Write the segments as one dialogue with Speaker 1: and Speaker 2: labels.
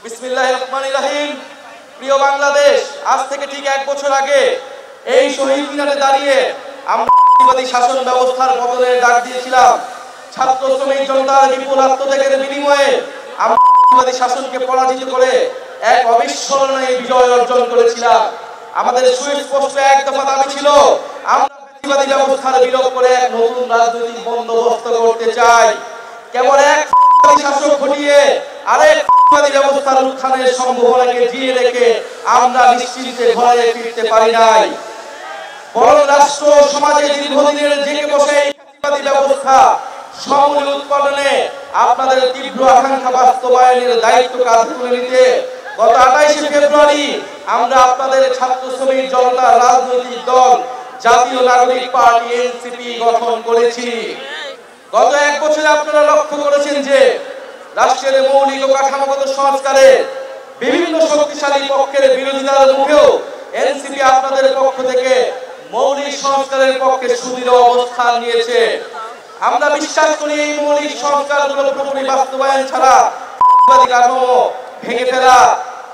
Speaker 1: বিসমিল্লাহির রহমানির রহিম। প্রিয় বাংলাদেশ, আজ থেকে ঠিক 1 বছর আগে এই শহীদ মিনারে দাঁড়িয়ে আমরা ফ্যাসিবাদী শাসন ব্যবস্থার পতনের ডাক দিয়েছিলাম। ছাত্র শ্রমিক জনতার বিপুল আত্মত্যাগের বিনিময়ে আমরা ফ্যাসিবাদী শাসনকে পরাজিত করে এক অবিস্মরণীয় বিজয় অর্জন করেছিলাম। আমাদের সুস্পষ্ট এক দফা দাবি ছিল, আমরা ফ্যাসিবাদী ব্যবস্থার বিলোপ করে এক নতুন রাজনৈতিক বন্দোবস্ত করতে চাই। কেবল এক ফ্যাসিবাদী শাসক ঘটিয়ে আরেক ফ্যাসিবাদী ব্যবস্থার উত্থানের সম্ভাবনাকে জিয়ে রেখে আমরা নিশ্চিন্তে ঘরে ফিরতে পারি নাই। বরং রাষ্ট্র সমাজে দীর্ঘদিনের জেগে বসে এই ফ্যাসিবাদী ব্যবস্থা সমূল উৎপাদনে আপনাদের তীব্র আকাঙ্ক্ষা বাস্তবায়নের দায়িত্ব কাঁধে তুলে নিতে গত 28শে ফেব্রুয়ারি আমরা আপনাদের ছাত্র শ্রমিক জনতা রাজনৈতিক দল জাতীয় নাগরিক পার্টি এনসিপি গঠন করেছি। গত 1 বছরে আপনারা লক্ষ্য করেছেন যে রাষ্ট্রের মৌলিক ও কাঠামোগত সংস্কারে বিভিন্ন শক্তিশালী পক্ষের বিরোধিতার মুখেও এনসিপি আপনাদের পক্ষ থেকে মৌলিক সংস্কারের পক্ষে সুদৃঢ় অবস্থান নিয়েছে। আমরা বিশ্বাস করি এই মৌলিক সংস্কারগুলো পুরোপুরি বাস্তবায়ন ছাড়া ফ্যাসিবাদী কাঠামো ভেঙে ফেলা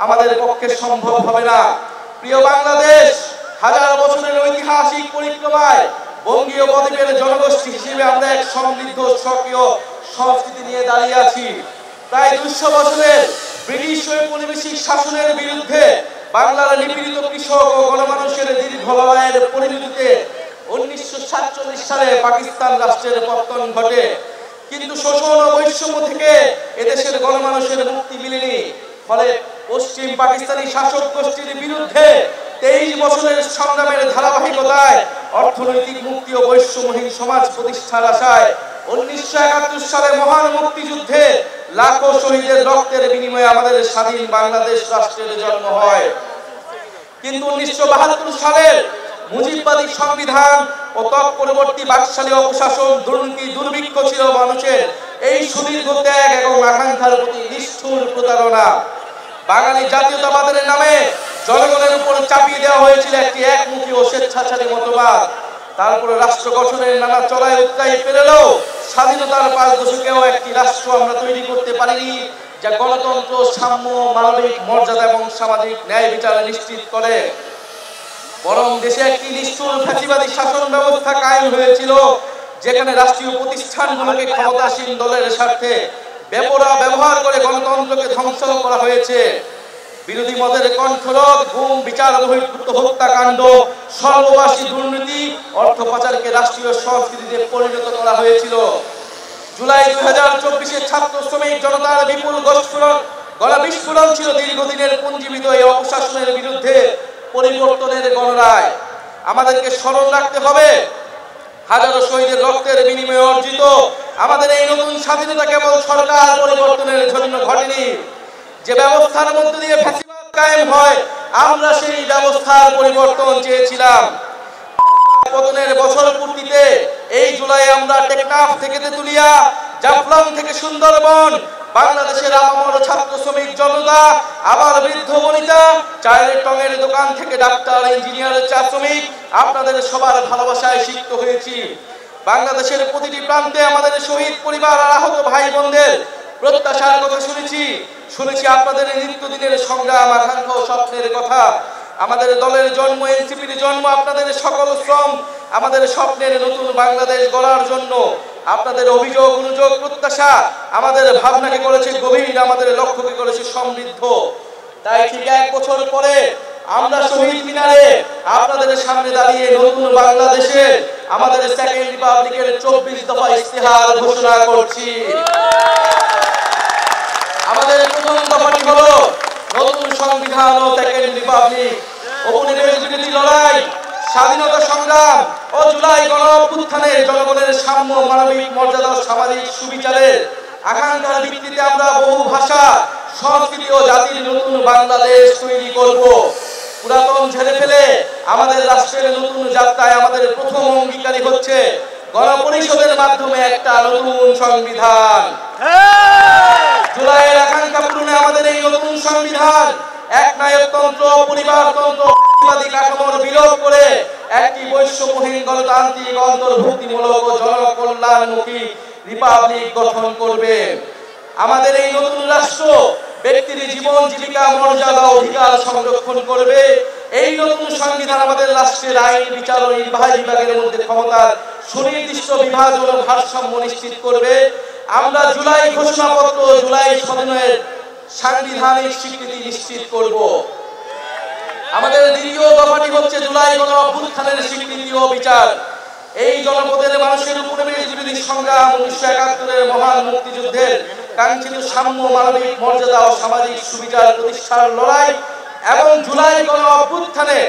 Speaker 1: আমাদের পক্ষে সম্ভব হবে না। প্রিয় বাংলাদেশ, হাজার বছরের ঐতিহাসিক পরিক্রমায় বঙ্গীয় বদ্বীপের জনগোষ্ঠী হিসেবে আমরা এক সমৃদ্ধ সক্রিয় সংস্কৃতি নিয়ে দাঁড়িয়ে আছি। প্রায় 200 বছরের ব্রিটিশ ঔপনিবেশিক শাসনের বিরুদ্ধে বাংলার নিপীড়িত কৃষক ও গণমানুষের দীর্ঘ লড়াইয়ের পরিণতিতে 1947 সালে পাকিস্তান রাষ্ট্রের পতন ঘটে। কিন্তু শোষণ ও বৈষম্য থেকে এদেশের গণমানুষের মুক্তি মিলেনি। ফলে পশ্চিম পাকিস্তানি শাসক গোষ্ঠীর বিরুদ্ধে 23 বছরের সংগ্রামের ধারাবাহিকতায় অর্থনৈতিক মুক্তি ও বৈষম্যহীন সমাজ প্রতিষ্ঠার আশায় 1971 সালে মহান মুক্তিযুদ্ধে লাখো শহীদের রক্তের বিনিময়ে আমাদের স্বাধীন বাংলাদেশ রাষ্ট্রের জন্ম হয়। কিন্তু 1972 সালের মুজিববাদী সংবিধান ও তৎপরবর্তী বাকশালী অপশাসন, দুর্নীতি, দুর্ভিক্ষ ছিল মানুষের এই সুদীর্ঘ ত্যাগ এবং আকাঙ্ক্ষার প্রতি নিষ্ঠুর প্রতারণা। বাঙালি জাতীয়তাবাদের নামে জনগণের উপর চাপিয়ে দেওয়া হয়েছিল একটি একমুখী ও স্বেচ্ছাচারী মতবাদ। তারপরে রাষ্ট্র গঠনের নানা চড়াই উৎরাই পেরেও স্বাধীনতার 5 দশকেও একটি রাষ্ট্র আমরা তৈরি করতে পারিনি যা গণতন্ত্র, সাম্য, মানবিক মর্যাদা এবং সামাজিক ন্যায় বিচার নিশ্চিত করে। বরং দেশে একটি নিষ্ঠুর ফ্যাসিবাদী শাসন ব্যবস্থা কায়েম হয়েছিল, যেখানে রাষ্ট্রীয় প্রতিষ্ঠানগুলোকে ক্ষমতাসীন দলের স্বার্থে ব্যবহার করে গণতন্ত্রকে ধ্বংস করা হয়েছে। বিরোধী মতের কণ্ঠরোধ, গুম, বিচার বহির্ভূত হত্যাকাণ্ড, সর্ববাসী দুর্নীতি, অর্থ পাচারকে রাষ্ট্রীয় সংস্কৃতিতে পরিণত করা হয়েছিল। জুলাই 2024-এর ছাত্র শ্রমিক জনতার বিপুল গণবিস্ফোরণ ছিল দীর্ঘদিনের পুঞ্জীবিত এই অপশাসনের বিরুদ্ধে পরিবর্তনের গণরায়। আমাদেরকে স্মরণ রাখতে হবে, হাজারো শহীদের রক্তের বিনিময়ে অর্জিত আমাদের এই নতুন স্বাধীনতা কেবল সরকার পরিবর্তনের জন্য ঘটেনি। যে ব্যবস্থার মধ্যে দিয়ে ফ্যাসিবাদ কায়েম হয়, আমরা সেই ব্যবস্থার পরিবর্তন চেয়েছিলাম। পতনের বছর পূর্তিতে এই জুলাই আমরা টেকনাফ থেকে তেতুলিয়া, জাফলং থেকে সুন্দরবন, বাংলাদেশের আপামর ছাত্র শ্রমিক জনতা, আবার বৃদ্ধ বনিতা, চায়ের টঙের দোকান থেকে ডাক্তার, ইঞ্জিনিয়ার, চা শ্রমিক, আপনাদের সবার ভালোবাসায় সিক্ত হয়েছি। বাংলাদেশের প্রতিটি প্রান্তে আমাদের শহীদ পরিবার আর আহত ভাই বোনদের প্রত্যাশার কথা শুনেছি আপনাদের নিত্যদিনের সংগ্রাম, আকাঙ্ক্ষা ও স্বপ্নের কথা। আমাদের দলের জন্ম, এনসিপির জন্ম আপনাদের সকল শ্রম, আমাদের স্বপ্নের নতুন বাংলাদেশ গড়ার জন্য। আপনাদের অভিযোগ, অনুযোগ, প্রত্যাশা আমাদের ভাবনাকে করেছে গভীর, আমাদের লক্ষ্যকে করেছে সমৃদ্ধ। তাই ঠিক 1 বছর পরে আমরা শহীদ মিনারে আপনাদের সামনে দাঁড়িয়ে নতুন বাংলাদেশে আমাদের সেকেন্ড রিপাবলিকের 24 দফা ইশতেহার ঘোষণা করছি। আমাদের প্রথম দফাটি হলো নতুন সংবিধান ও সেকেন্ড রিপাবলিক। উপনিবেশ বিরোধী লড়াই, স্বাধীনতা সংগ্রাম ও জুলাই গণঅভ্যুত্থানে জনগণের সাম্য, মানবিক মর্যাদা ও সামাজিক সুবিচারের আকাঙ্ক্ষার ভিত্তিতে আমরা বহু ভাষা, সংস্কৃতি ও জাতির নতুন বাংলাদেশ তৈরি করব। পুরাতন ঝেড়ে ফেলে আমাদের রাষ্ট্রের নতুন যাত্রায় আমাদের প্রথম অঙ্গীকারই হচ্ছে গণপরিষদের মাধ্যমে একটা নতুন সংবিধান। জুলাইয়ের আকাঙ্ক্ষা পূরণে আমাদের এই নতুন সংবিধান একনায়কতন্ত্র, পরিবারতন্ত্র, ফ্যাসিবাদী কাঠামোর বিলোপ করে একটি বৈষম্যহীন গণতান্ত্রিক, অন্তর্ভুক্তিমূলক ও জনকল্যাণমুখী রিপাবলিক গঠন করবে। আমাদের এই নতুন রাষ্ট্র ব্যক্তির জীবন জীবিকা মর্যাদা অধিকার সংরক্ষণ করবে। এই নতুন সংবিধান আমাদের রাষ্ট্রের আইন বিচার ও নির্বাহী বিভাগের মধ্যে ক্ষমতার সুনির্দিষ্ট বিভাজন ও ভারসাম্য নিশ্চিত করবে। আমরা জুলাই ঘোষণাপত্র, জুলাই সনদের সাংবিধানিক স্বীকৃতি নিশ্চিত করব। আমাদের দ্বিতীয় দফাটি হচ্ছে জুলাই গণ অভ্যুত্থানের স্বীকৃতি ও বিচার। এই জনপদের মানুষের উপনিবেশ বিরোধী সংগ্রাম, 1971-এর মহান মুক্তিযুদ্ধের কাঙ্ক্ষিত সাম্য, মানবিক মর্যাদা ও সামাজিক সুবিচার প্রতিষ্ঠার লড়াই এবং জুলাই গণ অভ্যুত্থানে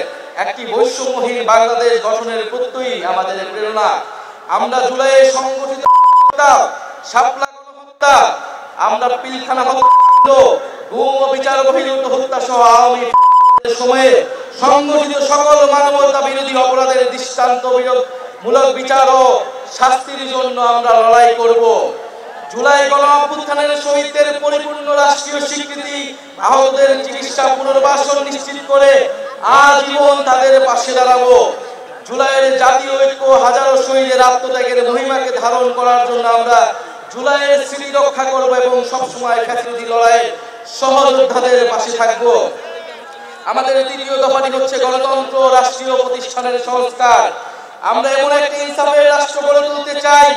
Speaker 1: একটি বৈষম্যহীন বাংলাদেশ গঠনের প্রত্যয়ই আমাদের প্রেরণা। আমরা জুলাইয়ে সংগঠিত হত্যা, শাপলা গণহত্যা, আমরা পিলখানা হত্যাকাণ্ড, গুম ও বিচার বহির্ভূত হত্যা সহ আওয়ামী সময়ে সংগঠিত সকল মানবতা বিরোধী অপরাধের দৃষ্টান্তমূলক বিচার ও শাস্তির জন্য আমরা লড়াই করব। জুলাই গণ অভ্যুত্থানের শহীদদের পরিপূর্ণ রাষ্ট্রীয় স্বীকৃতি, আহতদের চিকিৎসা পুনর্বাসন নিশ্চিত করে আজীবন তাদের পাশে দাঁড়াবো। জুলাইয়ের জাতীয় ঐক্য, হাজারো শহীদের আত্মত্যাগের মহিমাকে ধারণ করার জন্য আমরা জুলাইয়ের স্মৃতি রক্ষা করব এবং সবসময় ফ্যাসিবাদী লড়াইয়ের সহযোদ্ধাদের পাশে থাকবো। আমাদের তৃতীয় দফাটি হচ্ছে গণতন্ত্র, রাষ্ট্রীয় প্রতিষ্ঠানের সংস্কার। আমরা এমন একটি ইনসাফের রাষ্ট্র গড়ে তুলতে চাই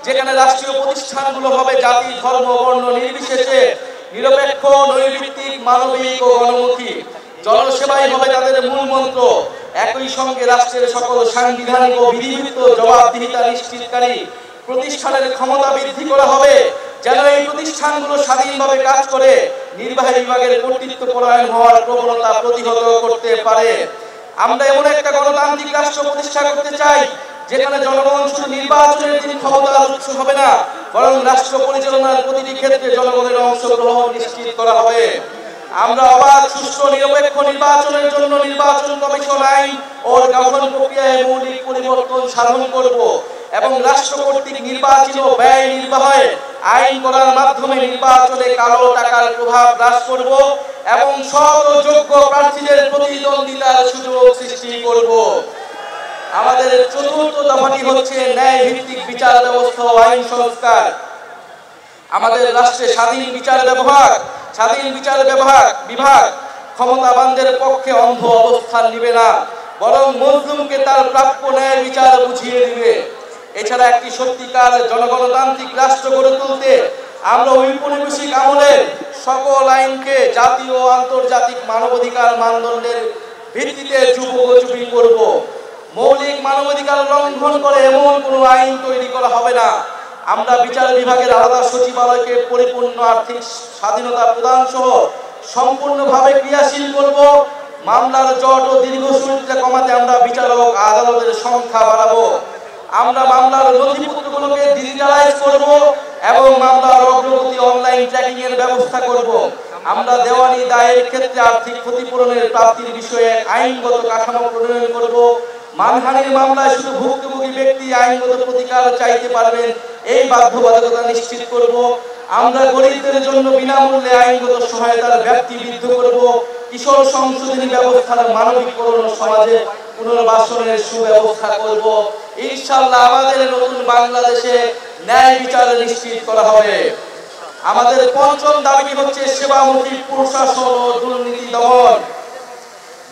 Speaker 1: যেখানে রাষ্ট্রীয় প্রতিষ্ঠানগুলো হবে জাতি, ধর্ম, বর্ণ নির্বিশেষে নিরপেক্ষ, নৈর্ভিত্তিক, মানবিক ও গণমুখী। জনসেবাই হবে তাদের মূল মন্ত্র। একই সঙ্গে রাষ্ট্রের সকল সাংবিধানিক ও বিধিবদ্ধ জবাবদিহিতা নিশ্চিতকারী প্রতিষ্ঠানের ক্ষমতা বৃদ্ধি করা হবে, যেন এই প্রতিষ্ঠানগুলো স্বাধীনভাবে কাজ করে নির্বাহী বিভাগের কর্তৃত্ব পরায়ণ হওয়ার প্রবণতা প্রতিহত করতে পারে। আমরা এমন একটা গণতান্ত্রিক রাষ্ট্র প্রতিষ্ঠা করতে চাই যেখানে জনগণ শুধু নির্বাচনের দিন ক্ষমতার উৎস হবে না, বরং রাষ্ট্র পরিচালনার প্রতিটি ক্ষেত্রে জনগণের অংশগ্রহণ নিশ্চিত করা হবে। আমরা অবাধ, সুষ্ঠু, নিরপেক্ষ নির্বাচনের জন্য নির্বাচন কমিশন আইন ও গঠন প্রক্রিয়ায় মৌলিক পরিবর্তন সাধন করব এবং রাষ্ট্র কর্তৃক নির্বাচিত ব্যয় নির্বাহে আইন করার মাধ্যমে নির্বাচনে কালো টাকার প্রভাব হ্রাস করব এবং সৎ ও যোগ্য প্রার্থীদের প্রতিদ্বন্দ্বিতার সুযোগ সৃষ্টি করব। আমাদের চতুর্থ দফাটি হচ্ছে ন্যায় ভিত্তিক বিচার ব্যবস্থা ও আইন সংস্কার। আমাদের রাষ্ট্রে স্বাধীন বিচার বিভাগ ক্ষমতাবানদের পক্ষে অন্ধ অবস্থান নিবে না, বরং মজলুমকে তার প্রাপ্য ন্যায় বিচার বুঝিয়ে দিবে। এছাড়া একটি সত্যিকার জনগণতান্ত্রিক রাষ্ট্র গড়ে তুলতে আমরা ঔপনিবেশিক আমলের সকল আইনকে জাতীয় ও আন্তর্জাতিক মানবাধিকার মানদণ্ডের ভিত্তিতে যুগোপযোগী করব। মৌলিক মানবাধিকার লঙ্ঘন করে এমন কোনো আইন তৈরি করা হবে না। আমরা বিচার বিভাগের আলাদা সচিবালয়কে পরিপূর্ণ আর্থিক স্বাধীনতা প্রদান সহ সম্পূর্ণভাবে ক্রিয়াশীল করব। মামলার জট ও দীর্ঘসূত্রতা কমাতে আমরা বিচারক আদালতের সংখ্যা বাড়াবো। আমরা মামলার নথিপত্রগুলোকে ডিজিটালাইজ করব এবং মামলার অগ্রগতি অনলাইন ট্র্যাকিং এর ব্যবস্থা করব। আমরা দেওয়ানি দায়ের ক্ষেত্রে আর্থিক ক্ষতিপূরণের প্রাপ্তির বিষয়ে আইনগত কাঠামো প্রণয়ন করব। মানহানির মামলায় শুধু ভুক্তভোগী ব্যক্তি আইনগত প্রতিকার চাইতে পারবেন, এই বাধ্যবাধকতা নিশ্চিত করব। আমরা গরিবদের জন্য বিনামূল্যে আইনগত সহায়তার ব্যাপ্তি বৃদ্ধি করব। কিশোর সংশোধনী ব্যবস্থার মানবিকরণ ও সমাজে পুনর্বাসনের সুব্যবস্থা করব। ইনশাআল্লাহ আমাদের নতুন বাংলাদেশে ন্যায় বিচার নিশ্চিত করা হবে। আমাদের পঞ্চম দাবি হচ্ছে সেবামুখী প্রশাসন ও দুর্নীতি দমন।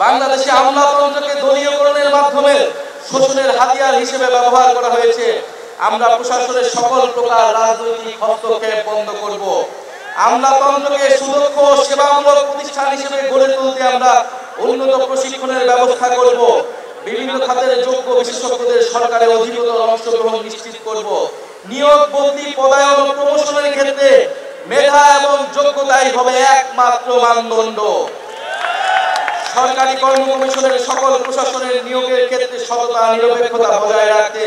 Speaker 1: বাংলাদেশে আমলাতন্ত্রকে দলীয়করণের মাধ্যমে শোষণের হাতিয়ার হিসেবে ব্যবহার করা হয়েছে। আমরা প্রশাসনের সকল প্রকার রাজনৈতিক হস্তক্ষেপ বন্ধ করব। আমলাতন্ত্রকে সুদক্ষ সেবামূলক প্রতিষ্ঠান হিসেবে গড়ে তুলতে আমরা উন্নত প্রশিক্ষণের ব্যবস্থা করব। বিভিন্ন খাতের যোগ্য বিশেষজ্ঞদের সরকারের অধিকতর অংশগ্রহণ নিশ্চিত করব। নিয়োগ, বদলি, পদায়ন ও প্রমোশনের ক্ষেত্রে মেধা এবং যোগ্যতাই হবে একমাত্র মানদণ্ড। সরকারি কর্ম কমিশনের সকল প্রশাসনের নিয়োগের ক্ষেত্রে সততা, নিরপেক্ষতা বজায় রাখতে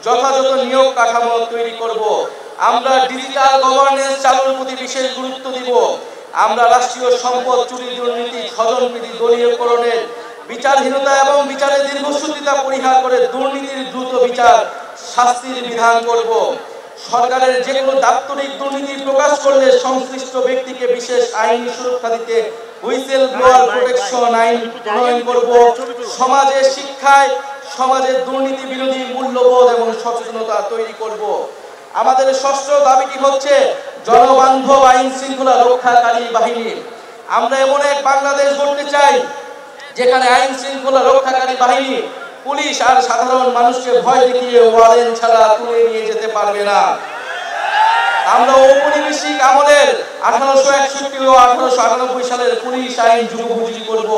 Speaker 1: যথাযথ নিয়োগ কাঠামো তৈরি করব। আমরা ডিজিটাল গভর্নেন্স চালুর প্রতি বিশেষ গুরুত্ব দিব। আমরা রাষ্ট্রীয় সম্পদ চুরি, দুর্নীতি, স্বজনপ্রীতি, দলীয়করণের বিচারহীনতা এবং বিচারের দীর্ঘসূত্রিতা পরিহার করে দুর্নীতির দ্রুত বিচার শাস্তির বিধান করব। সরকারের যে কোনো দাপ্তরিক দুর্নীতি প্রকাশ করলে সংশ্লিষ্ট ব্যক্তিকে বিশেষ আইনি সুরক্ষা দিতে হুইসেল ব্লোয়ার প্রোটেকশন আইন প্রণয়ন করব। সমাজের শিক্ষায় সমাজের দুর্নীতি বিরোধী মূল্যবোধ এবং সচেতনতা তৈরি করব। আমাদের ষষ্ঠ দাবিটি হচ্ছে জনবান্ধব আইন শৃঙ্খলা রক্ষাকারী বাহিনী। আমরা এমন এক বাংলাদেশ গড়তে চাই যেখানে আইন শৃঙ্খলা রক্ষাকারী বাহিনী পুলিশ আর সাধারণ মানুষকে ভয় দেখিয়ে ওয়ারেন্ট ছাড়া তুলে নিয়ে যেতে পারবে না। আমরা ঔপনিবেশিক আমলের 1861 ও 1898 সালের পুলিশ আইন যুগোপযোগী করব।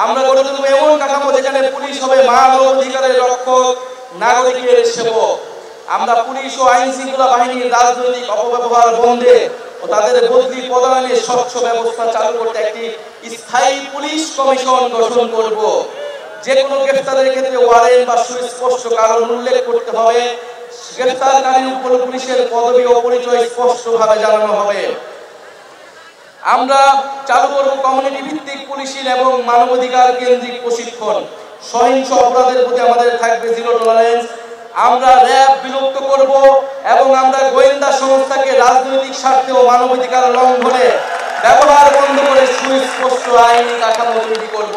Speaker 1: আমরা গড়ে তুলব এমন কাঠামো যেখানে পুলিশ হবে মানব অধিকারের রক্ষক, নাগরিকের সেবক। আমরা পুলিশ ও আইন শৃঙ্খলা বাহিনীর রাজনৈতিক অপব্যবহার বন্ধে ও তাদের বদলি প্রদানে স্বচ্ছ ব্যবস্থা চালু করতে একটি স্থায়ী পুলিশ কমিশন গঠন করব। যে কোনো গ্রেফতারের ক্ষেত্রে ওয়ারেন্ট বা সুস্পষ্ট কারণ উল্লেখ করতে হবে। গ্রেফতারকারীর উপর পুলিশের পদবি ও পরিচয় স্পষ্টভাবে জানানো হবে। আমরা চালু করব কমিউনিটি ভিত্তিক পুলিশিং এবং মানবাধিকার কেন্দ্রিক প্রশিক্ষণ। সহিংস অপরাধের প্রতি আমাদের থাকবে জিরো টলারেন্স। আমরা র‍্যাব বিলুপ্ত করব এবং আমরা গোয়েন্দা সংস্থাকে রাজনৈতিক স্বার্থে ও মানবাধিকার লঙ্ঘনে ব্যবহার বন্ধ করে সুস্পষ্ট আইনি কাঠামো তৈরি করব।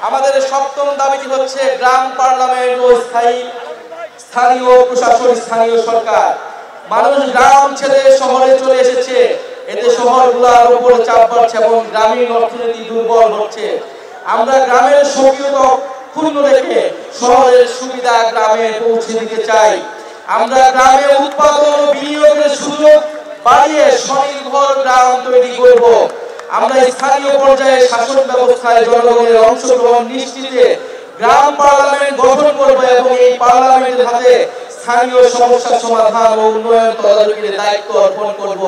Speaker 1: আমাদের সপ্তম দাবিটি হচ্ছে গ্রাম পার্লামেন্ট ও স্থানীয় প্রশাসন, স্থানীয় সরকার। মানুষ গ্রাম ছেড়ে শহরে চলে এসেছে, এতে শহরগুলোর উপর চাপ বাড়ছে এবং গ্রামীণ অর্থনীতি দুর্বল হচ্ছে। আমরা গ্রামের স্বকীয়তা ক্ষুণ্ণ রেখে শহরের সুবিধা গ্রামে পৌঁছে দিতে চাই। আমরা গ্রামে উৎপাদন ও বিনিয়োগের সুযোগ বাড়িয়ে স্বনির্ভর গ্রাম তৈরি করব। আমরা স্থানীয় পর্যায়ে শাসন ব্যবস্থায় জনগণের অংশগ্রহণ নিশ্চিতে গ্রাম পার্লামেন্ট গঠন করব এবং এই পার্লামেন্টের হাতে স্থানীয় সমস্যা সমাধান ও উন্নয়ন তদারকির দায়িত্ব অর্পণ করব।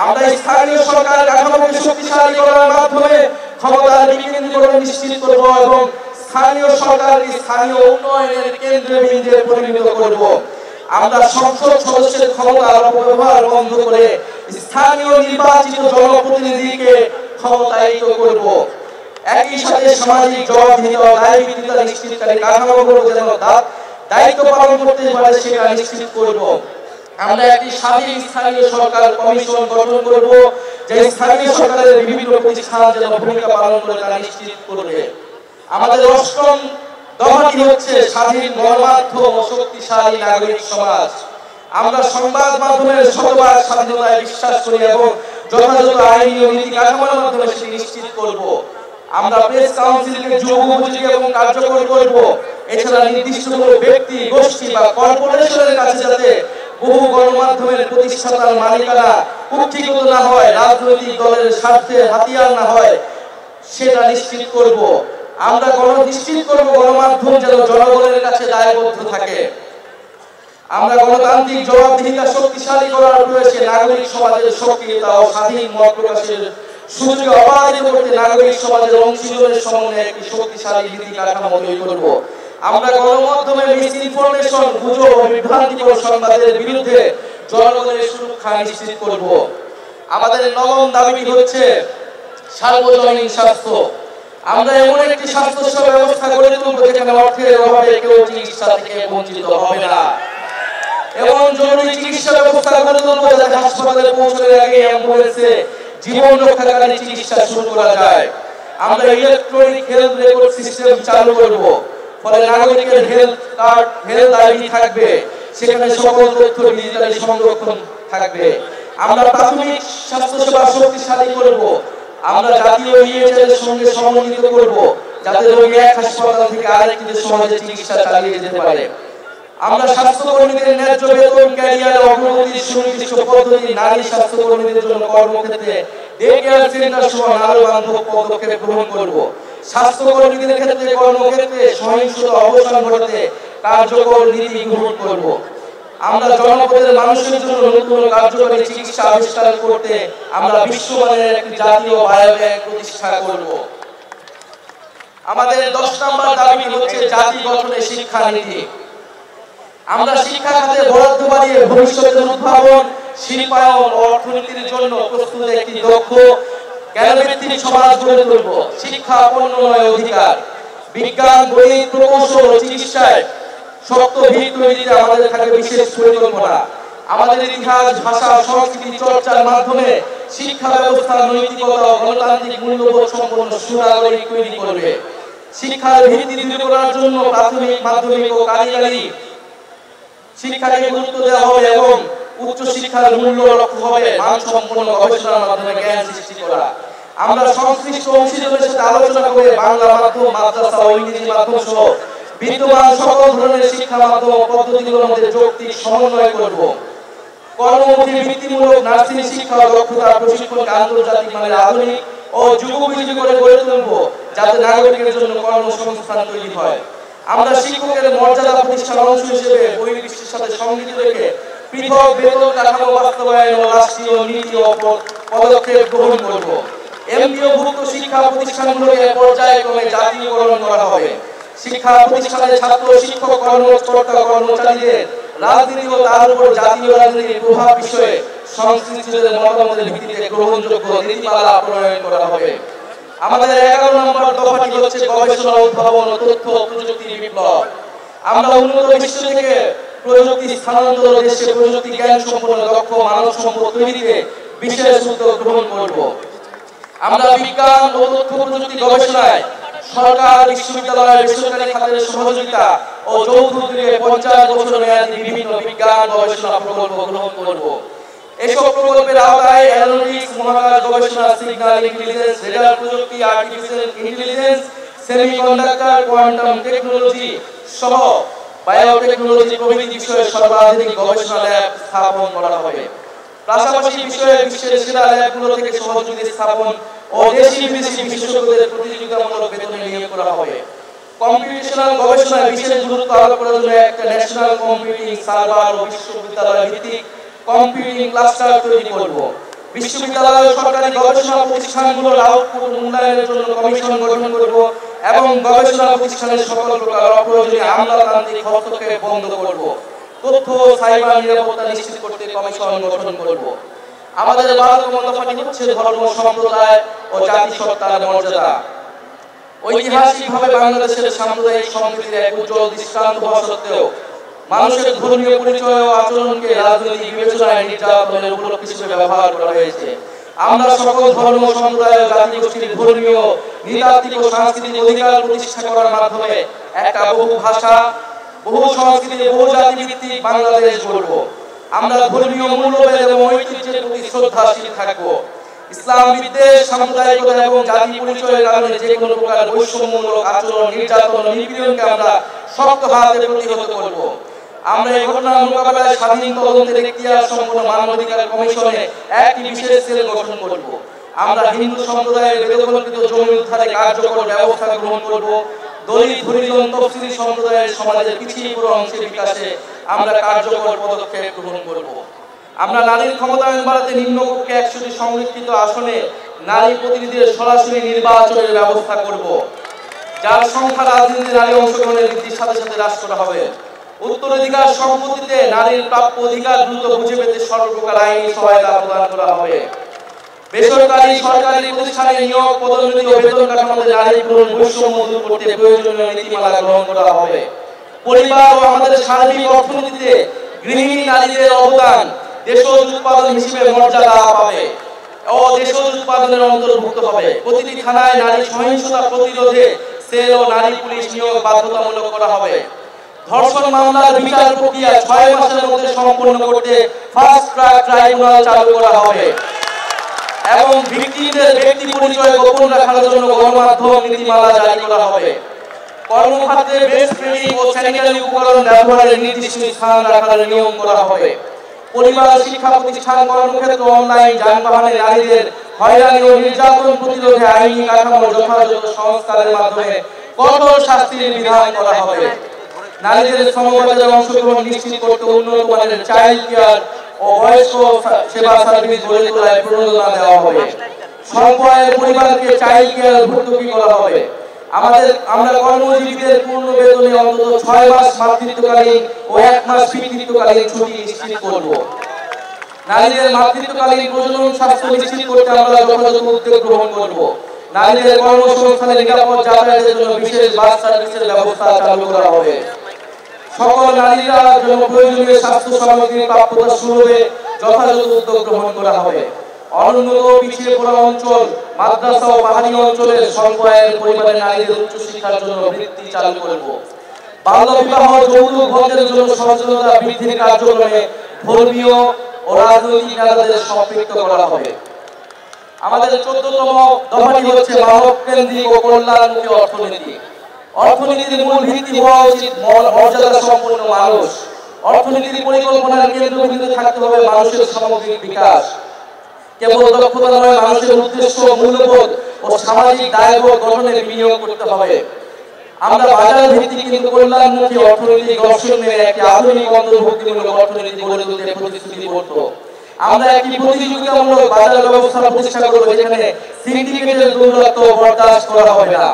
Speaker 1: আমরা স্থানীয় সরকার কাঠামোকে শক্তিশালী করার মাধ্যমে ক্ষমতার বিকেন্দ্রীকরণ নিশ্চিত করব এবং স্থানীয় সরকারকে স্থানীয় উন্নয়নের কেন্দ্রবিন্দুতে পরিণত করব। আমরা সংসদ সদস্যের ক্ষমতার অপব্যবহার বন্ধ করে স্থানীয় নির্বাচিত জনপ্রতিনিধিকে ক্ষমতায়িত করব। একই সাথে সামাজিক জবাবদিহিতা ও দায়বদ্ধতা নিশ্চিতকারী কাঠামোগুলো যেন দায়িত্ব পালন করতে পারে সেটা নিশ্চিত করব। আমরা একটি স্বাধীন স্থানীয় সরকার কমিশন গঠন করব, যে স্থানীয় সরকারের বিভিন্ন প্রতিষ্ঠান যেন ভূমিকা পালন করে তা নিশ্চিত করবে। আমাদের অষ্টম দফাটি হচ্ছে স্বাধীন গণমাধ্যম ও শক্তিশালী নাগরিক সমাজ। আমরা সংবাদ মাধ্যমের শতভাগ স্বাধীনতায় বিশ্বাস করি এবং যথাযথ আইনি ও নীতি কাঠামোর মাধ্যমে সেটি নিশ্চিত করব। আমরা প্রেস কাউন্সিলকে যুগোপযোগী এবং কার্যকর করব। এছাড়া নির্দিষ্ট কোনো ব্যক্তি, গোষ্ঠী বা কর্পোরেশনের কাছে যাতে বহু গণমাধ্যমের প্রতিষ্ঠাতার মালিকানা কুক্ষিগত না হয়, রাজনৈতিক দলের স্বার্থে হাতিয়ার না হয়, সেটা নিশ্চিত করব। আমরা নিশ্চিত করব গণমাধ্যম যেন জনগণের কাছে দায়বদ্ধ থাকে। আমরা গণতান্ত্রিক জবাবদিহিতা শক্তিশালী করার প্রয়াসে নাগরিক সমাজের সক্রিয়তা ও স্বাধীন মত প্রকাশের সুযোগ অবাধিত করতে নাগরিক সমাজের অংশীদারের সমন্বয়ে একটি শক্তিশালী নীতি কাঠামো তৈরি করব। আমরা গণমাধ্যমে মিস ইনফরমেশন, গুজব ও বিভ্রান্তিকর সংবাদের বিরুদ্ধে জনগণের সুরক্ষা নিশ্চিত করব। আমাদের নবম দাবিটি হচ্ছে সার্বজনীন স্বাস্থ্য। আমরা এমন একটি স্বাস্থ্য সেবা ব্যবস্থা গড়ে তুলব যেখানে অর্থের অভাবে কেউ চিকিৎসা থেকে বঞ্চিত হবে না। এমন জরুরি চিকিৎসা ব্যবস্থা গড়ে তুলব যাতে হাসপাতালে পৌঁছানোর আগে অ্যাম্বুলেন্সে জীবন রক্ষাকারী চিকিৎসা শুরু করা যায়। আমরা ইলেকট্রনিক হেলথ রেকর্ড সিস্টেম চালু করব, ফলে নাগরিকের হেলথ কার্ড, হেলথ আইডি থাকবে, সেখানে সকল তথ্য ডিজিটালি সংরক্ষণ থাকবে। আমরা প্রাথমিক স্বাস্থ্য সেবা শক্তিশালী করব। আমরা জাতীয় ইএইচএর সঙ্গে সমন্বিত করব যাতে রোগী এক হাসপাতাল থেকে আরেকটিতে সহজে চিকিৎসা চালিয়ে যেতে পারে। আমরা স্বাস্থ্যকর্মীদের ন্যায্য বেতন, ক্যারিয়ার অগ্রগতির সুনির্দিষ্ট পদ্ধতি, নারী স্বাস্থ্যকর্মীদের জন্য কর্মক্ষেত্রে ডে কেয়ার সেন্টার সহ নারী বান্ধব পদক্ষেপ গ্রহণ করব। স্বাস্থ্যকর্মীদের ক্ষেত্রে কর্মক্ষেত্রে সহিংসতা অবসান ঘটাতে কার্যকর নীতি গ্রহণ করব। আমরা জনপদের মানুষের জন্য নতুন কার্যকরী চিকিৎসা আবিষ্কার করতে আমরা বিশ্বমানের একটি জাতীয় বায়োব্যাংক প্রতিষ্ঠা করব। আমাদের 10 নম্বর দাবি হচ্ছে জাতি গঠনে শিক্ষা নীতি। আমরা শিক্ষা খাতে বরাদ্দ বাড়িয়ে ভবিষ্যতের উদ্ভাবন, শিল্পায়ন ও অর্থনীতির জন্য প্রস্তুত একটি দক্ষ জ্ঞানভিত্তিক সমাজ গড়ে তুলব। শিক্ষা পণ্য নয়, অধিকার। বিজ্ঞান, গণিত, প্রকৌশল ও চিকিৎসায় শক্ত ভিত তৈরিতে আমাদের থাকবে বিশেষ পরিকল্পনা। আমাদের ইতিহাস, ভাষা, সংস্কৃতি চর্চার মাধ্যমে শিক্ষা ব্যবস্থা নৈতিকতা ও গণতান্ত্রিক মূল্যবোধ সম্পন্ন সুনাগরিক তৈরি করবে। শিক্ষার ভিত্তি দৃঢ় করার জন্য প্রাথমিক, মাধ্যমিক ও কারিগরি শিক্ষাকে গুরুত্ব দেওয়া হবে এবং উচ্চশিক্ষার মূল্য লক্ষ্য হবে মানসম্পন্ন গবেষণার মাধ্যমে জ্ঞান সৃষ্টি করা। আমরা সংশ্লিষ্ট অংশীদারদের সাথে আলোচনা করে বাংলা মাধ্যম, মাদ্রাসা ও ইংরেজি মাধ্যম সহ বিদ্যমান সকল ধরনের শিক্ষা মাধ্যম ও পদ্ধতিগুলোর মধ্যে যৌক্তিক সমন্বয় করব। কর্মমুখী বৃত্তিমূলক নার্সিং শিক্ষা ও দক্ষতা প্রশিক্ষণকে আন্তর্জাতিক মানের আধুনিক ও যুগোপযোগী করে গড়ে তুলব, যাতে নাগরিকের জন্য কর্মসংস্থান তৈরি হয়। আমরা শিক্ষকের মর্যাদা প্রতিষ্ঠার অংশ হিসেবে বহির্বিশ্বের সাথে সংগতি রেখে পৃথক বেতন কাঠামো বাস্তবায়ন ও রাষ্ট্রীয় নীতি ও পদক্ষেপ গ্রহণ করব। এমপিওভুক্ত শিক্ষা প্রতিষ্ঠানগুলোকে পর্যায়ক্রমে জাতীয়করণ করা হবে। শিক্ষা প্রতিষ্ঠানের ছাত্র, শিক্ষক, কর্মকর্তা, কর্মচারীদের রাজনীতি ও তার উপর জাতীয় রাজনীতির প্রভাব বিষয়ে সংশ্লিষ্টদের মতামতের ভিত্তিতে গ্রহণযোগ্য নীতিমালা প্রণয়ন করা হবে। আমাদের 11 নম্বর দফাটি হচ্ছে গবেষণা, উদ্ভাবন ও তথ্য প্রযুক্তির বিপ্লব। আমরা উন্নত বিশ্ব থেকে প্রযুক্তি স্থানান্তর, দেশে প্রযুক্তি জ্ঞান সম্পন্ন দক্ষ মানব সম্পদ তৈরিতে বিশেষ উদ্যোগ গ্রহণ করব। আমরা বিজ্ঞান ও তথ্য প্রযুক্তি গবেষণায় সরকার, বিশ্ববিদ্যালয়, বেসরকারি খাতের সহযোগিতা ও যৌথ উদ্যোগে 50 বছর মেয়াদী বিভিন্ন বিজ্ঞান গবেষণা প্রকল্প গ্রহণ করব। এসব প্রকল্পের আওতায় অ্যারোনটিক্স, মহাকাশ গবেষণা, সিগন্যাল ইন্টেলিজেন্স, রেডার প্রযুক্তি, artificial intelligence, semiconductor, quantum technology সহ বায়োটেকনোলজি প্রভৃতি বিষয়ে সর্বাধিক গবেষণা ল্যাব স্থাপন করা হবে। পাশাপাশি বিশ্বের সেরা ল্যাবগুলো থেকে সহযোগী স্থাপন ও দেশি বিদেশি বিশেষজ্ঞদের প্রতিযোগিতামূলক বেতনে নিয়োগ করা হবে। কম্পিউটেশনাল গবেষণায় বিশেষ গুরুত্ব আরোপ করার জন্য একটা ন্যাশনাল কম্পিউটিং সার্ভার ও বিশ্ববিদ্যালয় ভিত্তিক কম্পিউটিং ক্লাস্টার তৈরি করব। বিশ্ববিদ্যালয় ও সরকারি গবেষণা প্রতিষ্ঠানগুলোর আউটপুট উন্নয়নের জন্য কমিশন গঠন করব এবং গবেষণা প্রতিষ্ঠানের সকল প্রকার অপ্রয়োজনীয় আমলাতান্ত্রিক হস্তক্ষেপ বন্ধ করব। তথ্য ও সাইবার নিরাপত্তা নিশ্চিত করতে কমিশন গঠন করব। আমাদের 12তম দফাটি হচ্ছে ধর্ম, সম্প্রদায় ও জাতিসত্তার মর্যাদা। ঐতিহাসিকভাবে বাংলাদেশের সাম্প্রদায়িক সম্প্রীতির এক উজ্জ্বল দৃষ্টান্ত হওয়া সত্ত্বেও মানুষের ধর্মীয় পরিচয় ও আচরণকে রাজনৈতিক বিবেচনায় নির্যাতনের উপলক্ষ হিসেবে ব্যবহার করা হয়েছে। আমরা সকল ধর্ম, সম্প্রদায় ও জাতিগোষ্ঠীর ধর্মীয়, নৃতাত্ত্বিক ও সাংস্কৃতিক অধিকার প্রতিষ্ঠা করার মাধ্যমে একটা বহু ভাষা, বহু সংস্কৃতি, বহু জাতিভিত্তিক বাংলাদেশ গড়ব। আমরা ধর্মীয় মূল্যবোধ এবং ঐতিহ্যের প্রতি শ্রদ্ধাশীল থাকব। ইসলাম বিদ্বেষ, সাম্প্রদায়িকতা এবং জাতি পরিচয়ের কারণে যে কোনো প্রকার বৈষম্যমূলক আচরণ, নির্যাতন ও নিপীড়নকে আমরা শক্ত হাতে প্রতিহত করব। আমরা এই ঘটনার মোকাবেলায় স্বাধীন তদন্তের এখতিয়ার সম্পন্ন মানবাধিকার কমিশনে একটি বিশেষ সেল গঠন করব। আমরা হিন্দু সম্প্রদায়ের বেদখলকৃত জমি উদ্ধারে কার্যকর ব্যবস্থা গ্রহণ করব। দলিত, হরিজন, তফসিলি সম্প্রদায়ের সমাজের পিছিয়ে পড়া অংশের বিকাশে আমরা কার্যকর পদক্ষেপ গ্রহণ করব। আমরা নারীর ক্ষমতায়ন বাড়াতে নিম্নকক্ষে 100টি সংরক্ষিত আসনে নারী প্রতিনিধিদের সরাসরি নির্বাচনের ব্যবস্থা করব, যার সংখ্যা রাজনীতিতে নারী অংশগ্রহণের বৃদ্ধির সাথে সাথে হ্রাস করা হবে। উত্তরাধিকার সম্পত্তিতে নারীর প্রাপ্য অধিকার দ্রুত বুঝে পেতে সর্বপ্রকার আইনি সহায়তা প্রদান করা হবে। বেসরকারি, সরকারি প্রতিষ্ঠানে নিয়োগ, পদোন্নতি ও বেতন কাঠামোতে নারী পুরুষ বৈষম্য দূর করতে প্রয়োজনীয় নীতিমালা গ্রহণ করা হবে। পরিবার ও আমাদের সার্বিক অর্থনীতিতে গৃহিণী নারীদের অবদান দেশজ উৎপাদন হিসেবে মর্যাদা পাবে ও দেশজ উৎপাদনের অন্তর্ভুক্ত হবে। প্রতিটি থানায় নারী সহিংসতা প্রতিরোধে সেল ও নারী পুলিশ নিয়োগ বাধ্যতামূলক করা হবে। ধর্ষণ মামলার বিচার প্রক্রিয়া 6 মাসের মধ্যে সম্পন্ন করতে ফাস্ট ট্র্যাক ট্রাইব্যুনাল চালু করা হবে এবং ভিকটিমদের ব্যক্তি পরিচয় গোপন রাখার জন্য গণমাধ্যম নীতিমালা জারি করা হবে। কর্মক্ষেত্রে বেস্ট ট্রেনিং ও স্যানিটারি উপকরণ ব্যবহারের নির্দিষ্ট স্থান রাখার নিয়ম করা হবে। পরিবার, শিক্ষা প্রতিষ্ঠান, কর্মক্ষেত্র, অনলাইন, যানবাহনে নারীদের হয়রানি ও নির্যাতন প্রতিরোধে আইনি কাঠামোর যথাযথ সংস্কারের মাধ্যমে কঠোর শাস্তির বিধান করা হবে। নারীদের শ্রমবাজারে অংশগ্রহণ নিশ্চিত করতে উন্নত মানের চাইল্ড কেয়ার ও বয়স্ক সেবা সার্ভিস গড়ে তোলায় প্রণোদনা দেওয়া হবে। স্বল্প আয়ের পরিবারকে চাইল্ড কেয়ার ভর্তুকি করা হবে। আমরা কর্মজীবীদের পূর্ণ বেতনে অন্তত 6 মাস মাতৃত্বকালীন ও 1 মাস পিতৃত্বকালীন ছুটি নিশ্চিত করব। নারীদের মাতৃত্বকালীন প্রজনন স্বাস্থ্য নিশ্চিত করতে আমরা যথাযথ উদ্যোগ গ্রহণ করব। নারীদের কর্মসংস্থানে নিরাপদ যাতায়াতের জন্য বিশেষ বাস সার্ভিসের ব্যবস্থা চালু করা হবে। সকল নারীরা জন্য প্রয়োজনীয় স্বাস্থ্য সামগ্রীর প্রাপ্যতা সুলভে যথাযথ উদ্যোগ গ্রহণ করা হবে। অনুন্নত পিছিয়ে পড়া অঞ্চল, মাদ্রাসা ও পাহাড়ি অঞ্চলের স্বল্প আয়ের পরিবারের নারীদের উচ্চশিক্ষার জন্য বৃত্তি চালু করব। বাল্য বিবাহ, যৌতুক বন্ধের জন্য সচেতনতা বৃদ্ধির কার্যক্রমে ধর্মীয়, ও রাজনৈতিক নেতাদের সম্পৃক্ত করা হবে। আমাদের 14তম দফাটি হচ্ছে মানব কেন্দ্রিক ও কল্যাণমুখী অর্থনীতি। অর্থনীতির মূল ভিত্তি হওয়া উচিত মর্যাদা সম্পন্ন মানুষ। অর্থনীতির পরিকল্পনার কেন্দ্রবিন্দুতে থাকতে হবে মানুষের সামগ্রিক বিকাশ। কেবল দক্ষতা নয়, মানুষের উদ্দেশ্য, মূল্যবোধ ও সামাজিক দায়বোধ গঠনে বিনিয়োগ করতে হবে। আমরা বাজার ভিত্তিক কিন্তু কল্যাণমুখী অর্থনৈতিক দর্শন মেনে একটি আধুনিক অন্তর্ভুক্তিমূলক অর্থনীতি গড়ে তুলতে প্রতিশ্রুতিবদ্ধ। আমরা একটি প্রতিযোগিতামূলক বাজার ব্যবস্থা প্রতিষ্ঠা করব, যেখানে সিন্ডিকেটের দৌরাত্ম্য বরদাস্ত করা হবে না,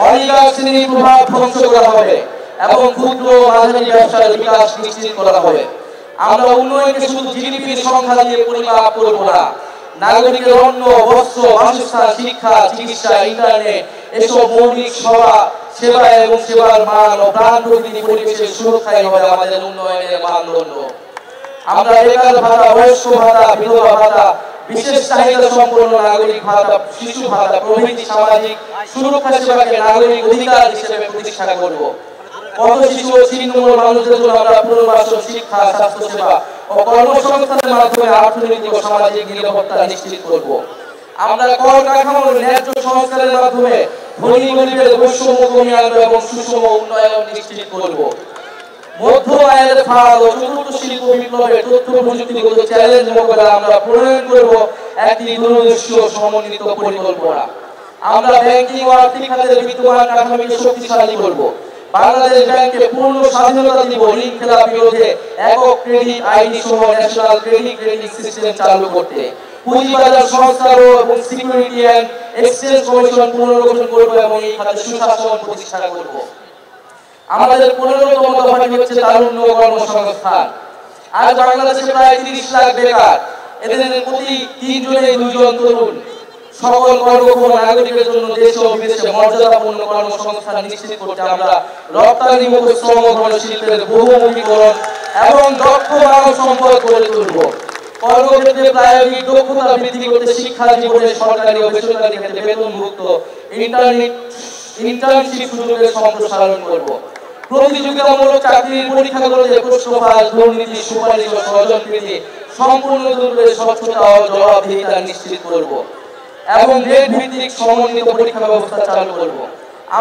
Speaker 1: অলিগার্ক শ্রেণীর প্রভাব ধ্বংস করা হবে এবং ক্ষুদ্র ও মাঝারি ব্যবসার বিকাশ নিশ্চিত করা হবে। আমরা উন্নয়নকে শুধু জিডিপির সংখ্যা দিয়ে পরিমাপ করব না, নাগরিকের অন্ন, বস্ত্র, বাসস্থান, শিক্ষা, চিকিৎসা, ইন্টারনেট এসব মৌলিক সেবা এবং সেবার মান ও প্রাণ প্রকৃতি পরিবেশের সুরক্ষাই হবে আমাদের উন্নয়নের মানদণ্ড। আমরা বেকার ভাতা, বয়স্ক ভাতা, বিধবা ভাতা, বিশেষ চাহিদা সম্পন্ন নাগরিক ভাতা, শিশু ভাতা প্রভৃতি সামাজিক সুরক্ষা সেবাকে নাগরিক অধিকার হিসেবে প্রতিষ্ঠা করব। পথ শিশু ও ছিন্নমূল মানুষদের জন্য আমরা পুনর্বাসন, শিক্ষা, স্বাস্থ্যসেবা ও কর্মসংস্থানের মাধ্যমে অর্থনৈতিক ও সামাজিক নিরাপত্তা নিশ্চিত করব। আমরা কর কাঠামোর ন্যায্য সংস্কারের মাধ্যমে ধনী গরিবের বৈষম্য কমিয়ে আনবো এবং সুষম উন্নয়ন নিশ্চিত করব। মধ্য আয়ের ফাঁদ ও চতুর্থ শিল্প বিপ্লবের তথ্য প্রযুক্তিগত চ্যালেঞ্জ মোকাবেলায় আমরা প্রণয়ন করব একটি দূরদর্শী ও সমন্বিত পরিকল্পনা। আমরা ব্যাংকিং ও আর্থিক খাতের বিদ্যমান কাঠামোকে শক্তিশালী করব। বাংলাদেশ ব্যাংকে পূর্ণ স্বাধীনতা দিব ঋণ খেলাপি বিরোধে একক ক্রেডিট আইডি সহ ন্যাশনাল ক্রেডিট রেটিং সিস্টেম চালু করতে। পুঁজিবাজার সংস্কার এবং সিকিউরিটি অ্যান্ড এক্সচেঞ্জ কমিশন পুনর্গঠন করব এবং এই খাতে সুশাসন প্রতিষ্ঠা করব। আমাদের 15তম দফাটি হচ্ছে তারুণ্য ও কর্মসংস্থান। আজ বাংলাদেশে প্রায় 30 লাখ বেকার, এদের প্রতি 3 জনে 2 জন তরুণ। সকল কর্মক্ষম নাগরিকের জন্য দেশে ও বিদেশে মর্যাদাপূর্ণ কর্মসংস্থান নিশ্চিত করতে আমরা রপ্তানিমুখী শ্রম ঘন শিল্পের বহুমুখীকরণ এবং দক্ষ মানব সম্পদ গড়ে তুলব। কর্মক্ষেত্রে প্রায়োগিক দক্ষতা বৃদ্ধি করতে শিক্ষা জীবনে সরকারি ও বেসরকারি ক্ষেত্রে বেতনভুক্ত ইন্টার্নশিপ সুযোগের সম্প্রসারণ করব। প্রতিযোগিতামূলক চাকরির পরীক্ষাগুলোতে প্রশ্ন ফাঁস, দুর্নীতি, সুপারিশ ও স্বজনপ্রীতি সম্পূর্ণ দূর করে স্বচ্ছতা ও জবাবদিহিতা নিশ্চিত করব এবং গ্রেড ভিত্তিক সমন্বিত পরীক্ষা ব্যবস্থা চালু করব।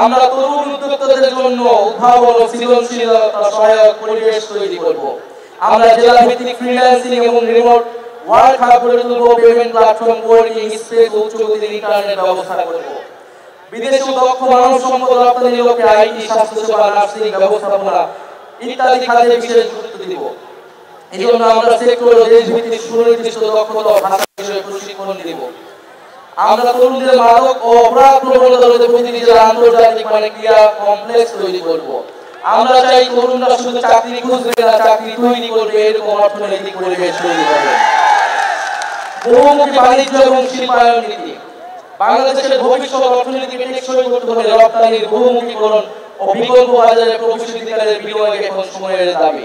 Speaker 1: আমরা তরুণ উদ্যোক্তাদের জন্য উদ্ভাবন ও সৃজনশীলতা সহায়ক পরিবেশ তৈরি করব। আমরা জেলা ভিত্তিক ফ্রিল্যান্সিং এবং রিমোট ওয়ার্ক হাব গড়ে তুলব, পেমেন্ট প্ল্যাটফর্ম, কোয়ার্কিং স্পেস, উচ্চ গতির ইন্টারনেট ব্যবস্থা করব। বিদেশে দক্ষ মানব সম্পদ রপ্তানির লক্ষ্যে আইটি, স্বাস্থ্যসেবা, নার্সিং, ব্যবস্থাপনা ইত্যাদি খাতে বিশেষ গুরুত্ব দিব। এই জন্য আমরা সেক্টর ও দেশ ভিত্তিক সুনির্দিষ্ট দক্ষতা ও ভাষা বিষয়ে প্রশিক্ষণ দিব। আমরা তরুণদের মাদক ও অপরাধ প্রবণতা রোধে প্রতিটি জেলায় আন্তর্জাতিক মানে ক্রিয়া কমপ্লেক্স তৈরি করব। আমরা চাই তরুণরা শুধু চাকরি খুঁজবে না, চাকরি তৈরি করবে, এরকম অর্থনৈতিক পরিবেশ তৈরি হবে। বহুমুখী বাণিজ্য এবং শিল্পায়ন নীতি। বাংলাদেশের ভবিষ্যৎ অর্থনীতিকে টেকসই করতে হলে রপ্তানির বহুমুখীকরণ ও বিকল্প বাজারে প্রবেশাধিকারের বিনিয়োগ এখন সময়ের দাবি।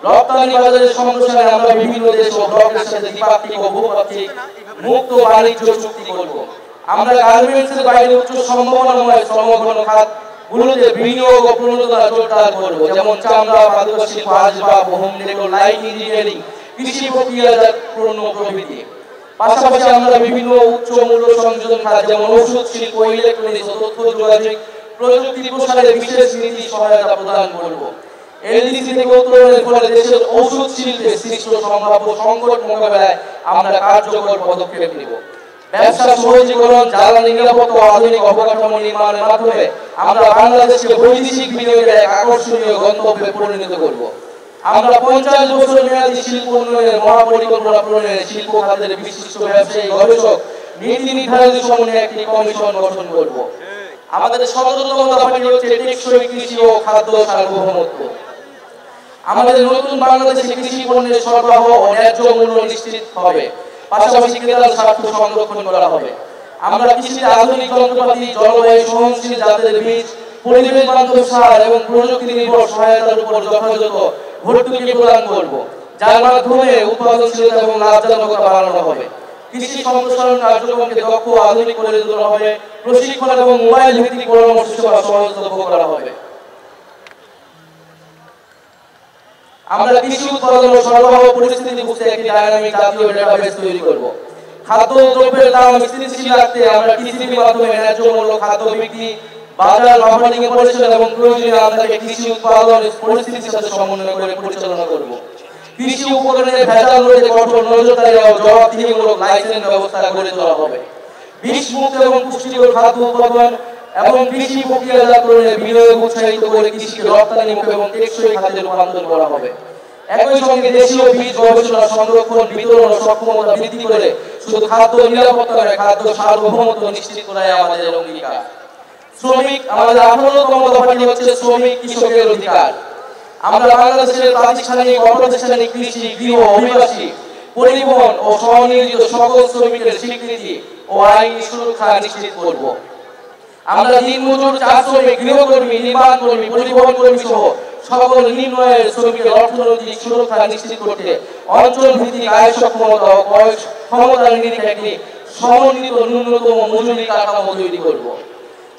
Speaker 1: রপ্তানি বাজারের সম্প্রসারণে আমরা বিভিন্ন দেশ ও ব্লকের সাথে দ্বিপাক্ষিক ও বহুপাক্ষিক মুক্ত বাণিজ্য চুক্তি করব। আমরা গার্মেন্টসের বাইরে উচ্চ সম্ভাবনাময় শ্রমঘন খাত গুলোতে বিনিয়োগ ও প্রণোদনা জোরদার করব, যেমন চামড়া, পাথর শিল্প, আসবাব, হোম ডেকোর, লাইট ইঞ্জিনিয়ারিং, কৃষি প্রক্রিয়াজাত পণ্য প্রভৃতি। পাশাপাশি আমরা বিভিন্ন উচ্চ মূল্য সংযোজন খাত যেমন ওষুধ শিল্প, ইলেকট্রনিক্স ও তথ্য যোগাযোগ প্রযুক্তি প্রসারে বিশেষ নীতি সহায়তা প্রদান করব। এলডিসি থেকে উত্তরণের ফলে দেশের ওষুধ শিল্পে সৃষ্ট সম্ভাব্য সংকট মোকাবেলায় আমরা কার্যকর পদক্ষেপ নেব। ব্যবসা সহজীকরণ, জ্বালানি নিরাপত্তা ও আধুনিক অবকাঠামো নির্মাণের মাধ্যমে আমরা বাংলাদেশকে বৈদেশিক বিনিয়োগের এক আকর্ষণীয় গন্তব্যে পরিণত করব। আমরা 50 বছর মেয়াদী শিল্প উন্নয়নের মহাপরিকল্পনা প্রণয়নে শিল্প খাতের বিশিষ্ট ব্যবসায়ী, গবেষক, নীতি নির্ধারণী সমন্বয়ে একটি কমিশন গঠন করব। আমাদের 17তম দফাটি হচ্ছে টেকসই কৃষি ও খাদ্য সার্বভৌমত্ব। আমাদের নতুন বাংলাদেশে কৃষি পণ্যের সরবরাহ ও ন্যায্য মূল্য নিশ্চিত হবে, পাশাপাশি ক্রেতার স্বার্থ সংরক্ষণ করা হবে। আমরা কৃষিতে আধুনিক যন্ত্রপাতি, জলবায়ু সহনশীল জাতের বীজ, পরিবেশ বান্ধব সার এবং প্রযুক্তি নির্ভর সহায়তার উপর যথাযথ ভর্তুকি প্রদান করব, যার মাধ্যমে উৎপাদনশীলতা এবং লাভজনকতা বাড়ানো হবে। কৃষি সম্প্রসারণ কার্যক্রমকে দক্ষ ও আধুনিক করে তোলা হবে, প্রশিক্ষণ এবং মোবাইল ভিত্তিক পরামর্শ সেবা সহজলভ্য করা হবে। আমরা কৃষি উৎপাদন ও সরবরাহ পরিস্থিতি বুঝতে একটি ডায়নামিক জাতীয় ডেটাবেস তৈরি করব। খাদ্য দ্রব্যের দাম স্থিতিশীল রাখতে আমরা টিসিবির মাধ্যমে ন্যায্য মূল্য খাদ্য বিক্রি, বাজার বাফারিং অপারেশন এবং প্রয়োজনীয় আমদানি কৃষি উৎপাদন পরিস্থিতির সাথে সমন্বয় করে পরিচালনা করব। কৃষি উপকরণের ভেজাল রোধে কঠোর নজরদারি ও জবাবদিহিমূলক লাইসেন্স ব্যবস্থা গড়ে তোলা হবে। বিষমুক্ত এবং পুষ্টিকর খাদ্য উৎপাদন এবং কৃষি প্রক্রিয়াজাতকরণে বিনিয়োগ উৎসাহিত করে কৃষিকে রপ্তানিমুখী এবং টেকসই খাতে রূপান্তর করা হবে। একই সঙ্গে দেশীয় বীজ গবেষণা, সংরক্ষণ, বিতরণ ও সক্ষমতা বৃদ্ধি করে শুধু খাদ্য নিরাপত্তা নয়, খাদ্য সার্বভৌমত্ব নিশ্চিত করাই আমাদের অঙ্গীকার। শ্রমিক, আমাদের 18তম দফাটি হচ্ছে শ্রমিক কৃষকের অধিকার। আমরা বাংলাদেশের প্রাতিষ্ঠানিক, অপ্রাতিষ্ঠানিক কৃষি, গৃহ, অভিবাসী, পরিবহন ও স্বনিয়োজিত সকল শ্রমিকের স্বীকৃতি ও আইনি সুরক্ষা নিশ্চিত করব। আমরা দিনমজুর, চা শ্রমিক, গৃহকর্মী, নির্মাণ কর্মী, পরিবহন কর্মী সহ সকল নিম্ন আয়ের শ্রমিকের অর্থনৈতিক সুরক্ষা নিশ্চিত করতে অঞ্চল ভিত্তিক আয় সক্ষমতা ও ক্রয় ক্ষমতার নিরিখে একটি সমন্বিত ন্যূনতম মজুরি কাঠামো তৈরি করব।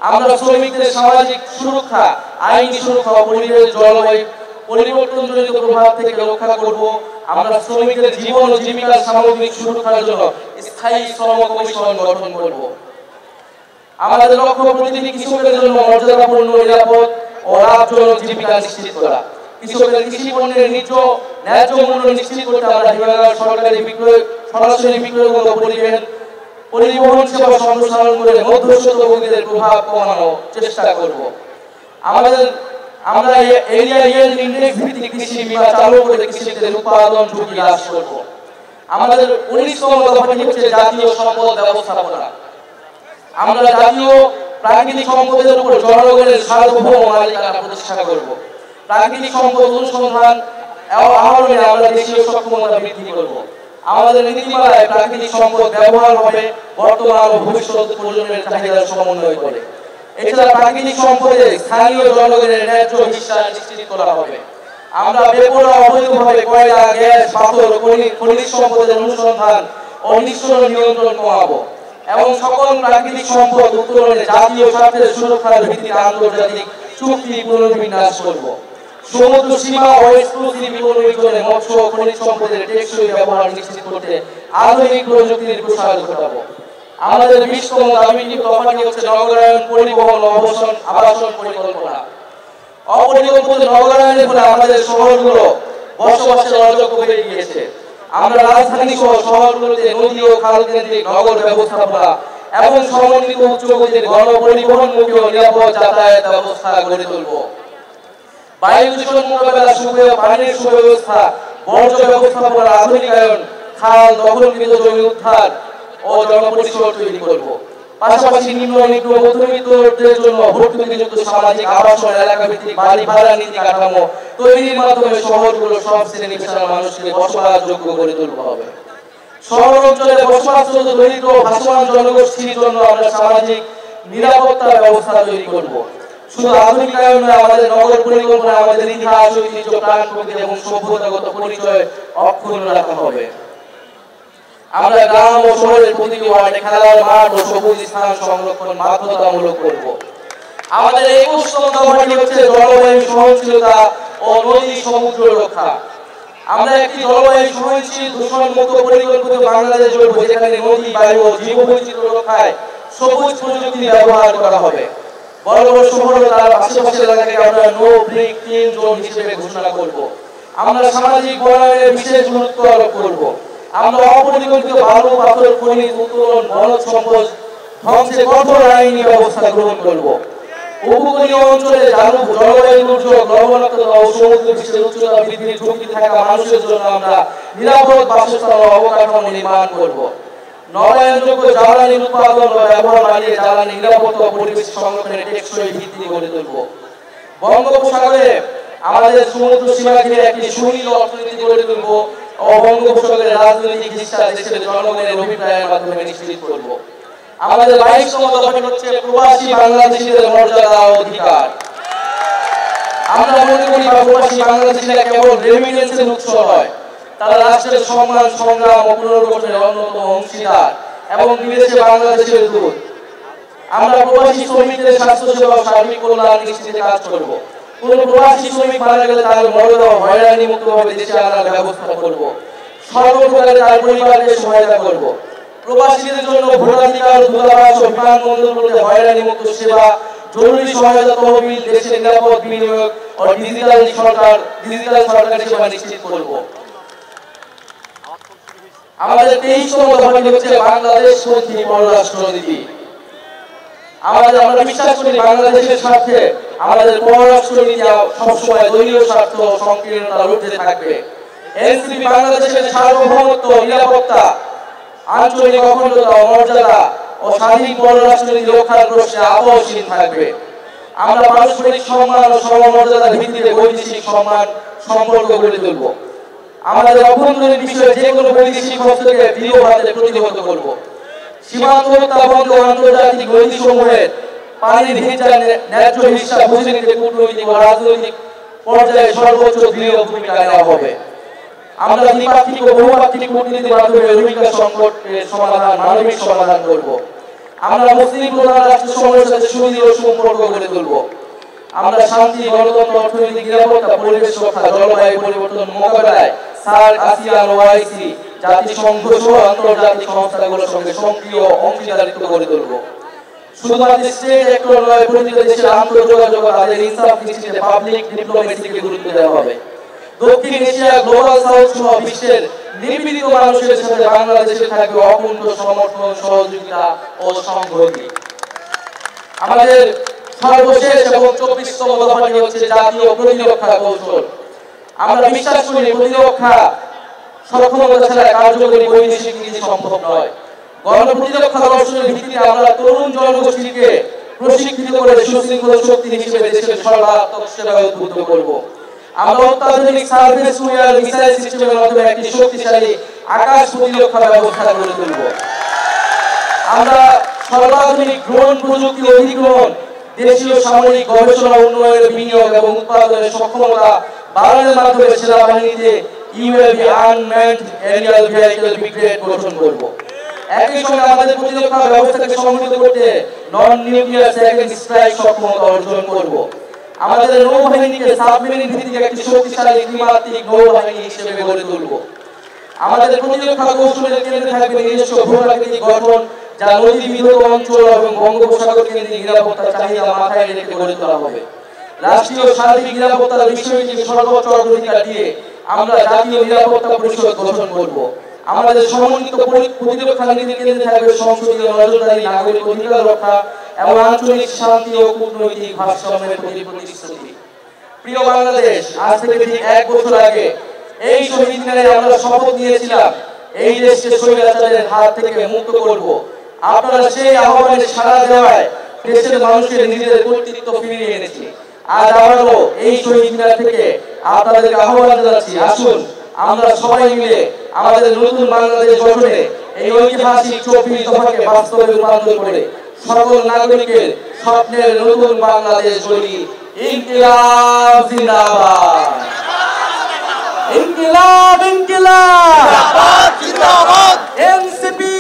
Speaker 1: আমরা শ্রমিকদের সামাজিক সুরক্ষা, আইনি সুরক্ষা ও পরিবেশ জলবায়ু পরিবর্তনজনিত প্রভাব থেকে রক্ষা করব। আমরা শ্রমিকদের জীবন ও জীবিকার সামগ্রিক সুরক্ষার জন্য স্থায়ী শ্রম কমিশন গঠন করব। আমাদের লক্ষ্য প্রতিটি কৃষকের জন্য মর্যাদাপূর্ণ, নিরাপদ ও লাভজনক জীবিকা নিশ্চিত করা। কৃষকের কৃষি পণ্যের ন্যায্য মূল্য নিশ্চিত করতে আমরা হিমাগার, সরকারি বিক্রয়, সরাসরি বিক্রয় পরিবহন সেবা সম্প্রসারণ করে মধ্যস্বত্বভোগীদের প্রভাব কমানোর চেষ্টা করব। আমরা এরিয়া ইয়েল্ড ইন্ডেক্স ভিত্তিক কৃষি বীমা চালু করে কৃষকদের উৎপাদন ঝুঁকি হ্রাস করব। আমাদের 19তম দফাটি হচ্ছে জাতীয় সম্পদ ব্যবস্থাপনা। আমরা জাতীয় প্রাকৃতিক সম্পদের উপর জনগণের সার্বভৌম মালিকানা প্রতিষ্ঠা করব। প্রাকৃতিক সম্পদ অনুসন্ধান এবং আহরণে আমরা দেশীয় সক্ষমতা বৃদ্ধি করব। আমাদের নীতিমালায় প্রাকৃতিক সম্পদ ব্যবহার হবে বর্তমান ও ভবিষ্যৎ প্রজন্মের চাহিদার সমন্বয় করে। এছাড়া প্রাকৃতিক সম্পদে স্থানীয় জনগণের ন্যায্য হিস্সা নিশ্চিত করা হবে। আমরা বেপরোয়া অবৈধভাবে কয়লা, গ্যাস, পাথর, খনিজ সম্পদের অনুসন্ধান ও নিঃসরণ নিয়ন্ত্রণ কমাবো এবং সকল প্রাকৃতিক সম্পদ উত্তোলনে জাতীয় স্বার্থের সুরক্ষার ভিত্তিতে আন্তর্জাতিক চুক্তি পুনর্বিন্যাস করব। সমুদ্র সীমা ও এক্সক্লুসিভ ইকোনমিক জোনে মৎস্য ও খনিজ সম্পদের টেকসই ব্যবহার নিশ্চিত করতে আধুনিক প্রযুক্তির প্রসার ঘটাবো। আমাদের 20তম দফাটি হচ্ছে নগরায়ন, পরিবহন ও আবাসন পরিকল্পনা। অপরিকল্পিত নগরায়নের ফলে আমাদের শহরগুলো বসবাসের অযোগ্য হয়ে গিয়েছে। আমরা রাজধানী সহ শহরগুলোতে নদী ও খাল কেন্দ্রিক নগর ব্যবস্থাপনা এবং সমন্বিত উচ্চগতির গণপরিবহনমুখী ও নিরাপদ যাতায়াত ব্যবস্থা গড়ে তুলব। বায়ু দূষণ মোকাবেলা, পানির সুব্যবস্থা, বর্জ্য ব্যবস্থাপনার আধুনিকায়ন, খাল, দখলকৃত জমি উদ্ধার ও জনপরিসর তৈরি করব। পাশাপাশি নিম্ন মধ্যবিত্তদের জন্য ভর্তুকিযুক্ত সামাজিক আবাসন, এলাকা ভিত্তিক বাড়ি ভাড়া নীতি কাঠামো তৈরির মাধ্যমে শহরগুলো সব শ্রেণী পেশার মানুষকে বসবাসযোগ্য করে তুলতে হবে। শহর অঞ্চলে বসবাসরত দরিদ্র ভাসমান জনগোষ্ঠীর জন্য আমরা সামাজিক নিরাপত্তার ব্যবস্থা তৈরি করব। শুধু আধুনিকায়ন নয়, আমাদের নগর পরিকল্পনা আমাদের ইতিহাস, ঐতিহ্য, প্রাণ প্রকৃতি এবং সভ্যতাগত পরিচয় অক্ষুণ্ণ রাখা হবে। আমরা গ্রাম ও শহরের প্রতিটি ওয়ার্ডে খেলার মাঠ ও সবুজ স্থান সংরক্ষণ বাধ্যতামূলক করব। আমাদের 21তম দফাটি হচ্ছে জলবায়ু সহনশীলতা ও নদী সমুদ্র রক্ষা। আমরা একটি জলবায়ু সহনশীল, দূষণমুক্ত পরিকল্পিত বাংলাদেশ গড়ব, যেখানে নদী, বায়ু ও জীববৈচিত্র্য রক্ষায় সবুজ প্রযুক্তি ব্যবহার করা হবে। বড় বড় শহর ও তার আশেপাশের এলাকাকে আমরা নো ব্রিক ক্লিন জোন হিসেবে ঘোষণা করব। আমরা সামাজিক বনায়নে বিশেষ গুরুত্ব আরোপ করব। আমরা অপরিকল্পিত বালু, পাথর, খনিজ উত্তোলন, বনজ সম্পদ ধ্বংসে কঠোর আইনি ব্যবস্থা গ্রহণ করব। উপকূলীয় অঞ্চলে জলবায়ু দুর্যোগ, লবণাক্ততা ও সমুদ্র পৃষ্ঠের উচ্চতা বৃদ্ধির ঝুঁকি থাকা মানুষের জন্য আমরা নিরাপদ বাসস্থান ও অবকাঠামো নির্মাণ করব। নবায়নযোগ্য জ্বালানি উৎপাদন ও ব্যবহার বাড়িয়ে জ্বালানি নিরাপত্তা ও পরিবেশ সংরক্ষণের টেকসই ভিত্তি গড়ে তুলব। বঙ্গোপসাগরে আমাদের সমুদ্র সীমা ঘিরে একটি সুনীল অর্থনীতি গড়ে তুলব ও বঙ্গোপসাগরের রাজনৈতিক হিস্সা দেশের জনগণের অভিপ্রায়ের মাধ্যমে নিশ্চিত করব। আমাদের 22তম দফাটি হচ্ছে প্রবাসী বাংলাদেশিদের মর্যাদা ও অধিকার। আমরা মনে করি প্রবাসী বাংলাদেশিরা কেবল রেমিটেন্সের উৎস নয়, তারা রাষ্ট্রের সম্মান, সংগ্রাম ও পুনর্গঠনের অন্যতম অংশীদার এবং বিদেশে বাংলাদেশের দূত। আমরা প্রবাসী শ্রমিকদের স্বাস্থ্যসেবা ও সার্বিক কল্যাণ নিশ্চিতে কাজ করব। কোন প্রবাসী শ্রমিক মারা গেলে তার মর্যাদা হয়রানি মুক্তভাবে দেশে আনার ব্যবস্থা করব। সর্বপ্রকারে তার পরিবারকে সহায়তা করব। প্রবাসীদের জন্য ভোটাধিকার, দূতাবাস ও বিমানবন্দরগুলোতে হয়রানি মুক্ত সেবা, জরুরি সহায়তা তহবিল, দেশের নিরাপদ বিনিয়োগ ও ডিজিটাল সরকারি সেবা নিশ্চিত করব। আমাদের 23তম দফাটি হচ্ছে বাংলাদেশ পন্থী পররাষ্ট্রনীতি। আমরা বিশ্বাস করি বাংলাদেশের স্বার্থে আমাদের পররাষ্ট্রনীতি সবসময় দলীয় স্বার্থ সংকীর্ণতার ঊর্ধ্বে থাকবে। এনসিপি বাংলাদেশের সার্বভৌমত্ব, নিরাপত্তা, আঞ্চলিক অখণ্ডতা, মর্যাদা ও স্বাধীন পররাষ্ট্রনীতি রক্ষার প্রশ্নে আপোষহীন থাকবে। আমরা পারস্পরিক সম্মান ও সমমর্যাদার ভিত্তিতে বৈদেশিক সম্পর্ক গড়ে তুলব। আমাদের অভ্যন্তরীণ বিষয়ে যে কোনো বৈদেশিক হস্তক্ষেপকে দৃঢ়ভাবে প্রতিহত করব। সীমান্ত হত্যা বন্ধ, আন্তর্জাতিক নদীসমূহের পানির হিসাব ন্যায্য হিসাব বুঝে নিতে কূটনৈতিক ও রাজনৈতিক পর্যায়ে সর্বোচ্চ দৃঢ় ভূমিকা নেওয়া হবে। আমরা দ্বিপাক্ষিক ও বহুপাক্ষিক কূটনীতির মাধ্যমে রোহিঙ্গা সংকটের মানবিক সমাধান করব। আমরা মুসলিম প্রধান রাষ্ট্রসমূহের সাথে সুদৃঢ় সম্পর্ক গড়ে তুলব। আমরা শান্তি, গণতন্ত্র, অর্থনৈতিক নিরাপত্তা, পরিবেশ রক্ষা, জলবায়ু পরিবর্তন মোকাবেলায় সার্ক, আসিয়ান, ওআইসি, জাতিসংঘ সহ আন্তর্জাতিক সংস্থাগুলোর সঙ্গে সক্রিয় অংশীদারিত্ব গড়ে তুলব। শুধুমাত্র স্টেট অ্যাক্টর নয়, প্রতিটি দেশের আন্তর্যোগাযোগ তাদের ইনসাফ দৃষ্টিতে পাবলিক ডিপ্লোমেসিকে গুরুত্ব দেওয়া হবে। দক্ষিণ এশিয়া, গ্লোবাল সাউথ সহ বিশ্বের নিপীড়িত মানুষের সাথে বাংলাদেশের থাকবে অকুণ্ঠ সমর্থন, সহযোগিতা ও সংহতি। আমাদের সর্বশেষ এবং 24তম দফাটি হচ্ছে জাতীয় প্রতিরক্ষা কৌশল। আমরা বিশ্বাস করি প্রতিরক্ষা সক্ষমতা ছাড়া কার্যকরী বৈদেশিক নীতি সম্ভব নয়। গণপ্রতিরক্ষা দর্শনের ভিত্তিতে আমরা তরুণ জনগোষ্ঠীকে প্রশিক্ষিত করে সুশৃঙ্খল শক্তি হিসেবে দেশের সর্বাত্মক সেবায় উদ্বুদ্ধ করব। আমরা অত্যাধুনিক সার্ভিস ওয়্যার মিসাইল সিস্টেমের মাধ্যমে একটি শক্তিশালী আকাশ প্রতিরক্ষা ব্যবস্থা গড়ে তুলব। আমরা সর্বাধুনিক ড্রোন প্রযুক্তি অধিগ্রহণ, দেশীয় সামরিক গবেষণা, উন্নয়নের বিনিয়োগ এবং উৎপাদনের সক্ষমতা বাড়ানোর মাধ্যমে সেনাবাহিনীতে UAV unmanned aerial vehicle brigade গঠন করব। একই সঙ্গে আমাদের প্রতিরক্ষা ব্যবস্থাকে সমন্বিত করতে নন নিউক্লিয়ার সেকেন্ড স্ট্রাইক সক্ষমতা অর্জন করব। আমাদের নৌবাহিনীকে সাবমেরিন ভিত্তিক একটি শক্তিশালী ত্রিমাত্রিক নৌবাহিনী হিসেবে গড়ে তুলব। আমাদের প্রতিরক্ষা কৌশলের কেন্দ্রে থাকবে নিজস্ব ভূপ্রাকৃতিক গঠন, যা নদী বিধৌত অঞ্চল এবং বঙ্গোপসাগর কেন্দ্রিক নিরাপত্তার চাহিদা মাথায় রেখে গড়ে তোলা হবে। রাষ্ট্রীয় সার্বিক নিরাপত্তার বিষয়টিকে সর্বোচ্চ অগ্রাধিকার দিয়ে আমরা জাতীয় নিরাপত্তা পরিষদ গঠন করব। আমাদের সমন্বিত প্রতিরক্ষা নীতির কেন্দ্রে থাকবে সংসদীয় নজরদারি, নাগরিক অধিকার রক্ষা এবং আঞ্চলিক শান্তি ও কূটনৈতিক ভারসাম্যের প্রতি প্রতিশ্রুতি। প্রিয় বাংলাদেশ, আজ থেকে ঠিক 1 বছর আগে এই শহীদ মিনারে আমরা শপথ নিয়েছিলাম এই দেশকে স্বৈরাচারের হাত থেকে মুক্ত করব। আপনারা সেই আহ্বানে সাড়া দেওয়ায় দেশের মানুষের নিজেদের কর্তৃত্ব ফিরিয়ে এনেছি। আজ আবারও এই শহীদ মিনার থেকে আপনাদেরকে আহ্বান জানাচ্ছি, আসুন আমরা সবাই মিলে আমাদের নতুন বাংলাদেশ গঠনে এই ঐতিহাসিক 24 দফাকে বাস্তবে রূপান্তর করে সকল নাগরিকের স্বপ্নের নতুন বাংলাদেশ গড়ি। ইনকিলাব জিন্দাবাদ, ইনকিলাব জিন্দাবাদ, জিন্দাবাদ, এনসিপি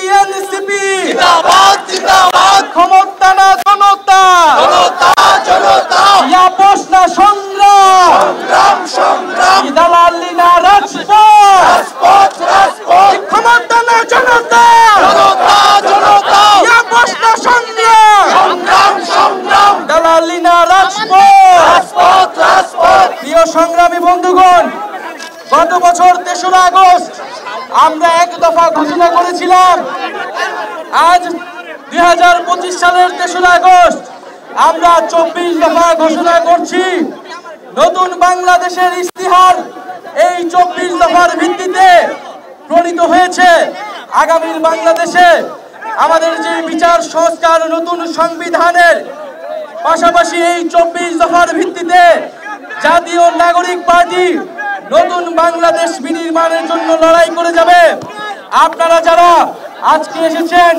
Speaker 1: জিন্দাবাদ, জিন্দাবাদ, ক্ষমতা না জনতা, জনতা জনতা, ইয়া প্রশ্ন সংগ্রাম, সংগ্রাম সংগ্রাম, দালালি না রাজপথ, রাজপথ রাজপথ, ক্ষমতা না জনতা, জনতা জনতা, ইয়া প্রশ্ন সংগ্রাম, সংগ্রাম সংগ্রাম, দালালি না রাজপথ, রাজপথ রাজপথ। প্রিয় সংগ্রামী বন্ধুগণ, গত বছর 3রা আগস্ট আমরা 1 দফা ঘোষণা করেছিলাম। আজ 2025 সালের 3রা আগস্ট আমরা 24 দফা ঘোষণা করছি। নতুন বাংলাদেশের ইস্তিহার এই 24 দফার ভিত্তিতে প্রণীত হয়েছে। আগামীর বাংলাদেশে আমাদের যে বিচার সংস্কার, নতুন সংবিধানের পাশাপাশি এই 24 দফার ভিত্তিতে জাতীয় নাগরিক পার্টি নতুন বাংলাদেশ বিনির্মাণের জন্য লড়াই করে যাবে। আপনারা যারা আজকে এসেছেন,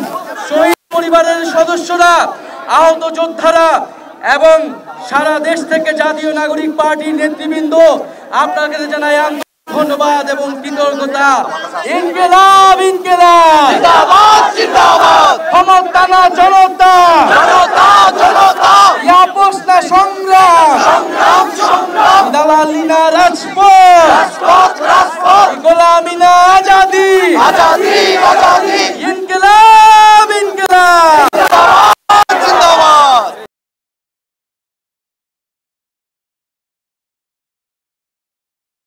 Speaker 1: শহীদ পরিবারের সদস্যরা, আহত যোদ্ধারা এবং সারা দেশ থেকে জাতীয় নাগরিক পার্টির নেতৃবৃন্দ, আপনাদের জানাই ধন্যবাদ এবং কৃতজ্ঞতা। ইনকিলাব ইনকিলাব জিন্দাবাদ, জিন্দাবাদ, ক্ষমতা না জনতা, জনতা জনতা, ইয়া প্রশ্ন সংগ্রাম, সংগ্রাম।
Speaker 2: সংগ্রাম
Speaker 1: দালালি না রাজপথ
Speaker 2: রাজপথ রাজপথ
Speaker 1: গোলামি না আজাদি
Speaker 2: আজাদি আজাদি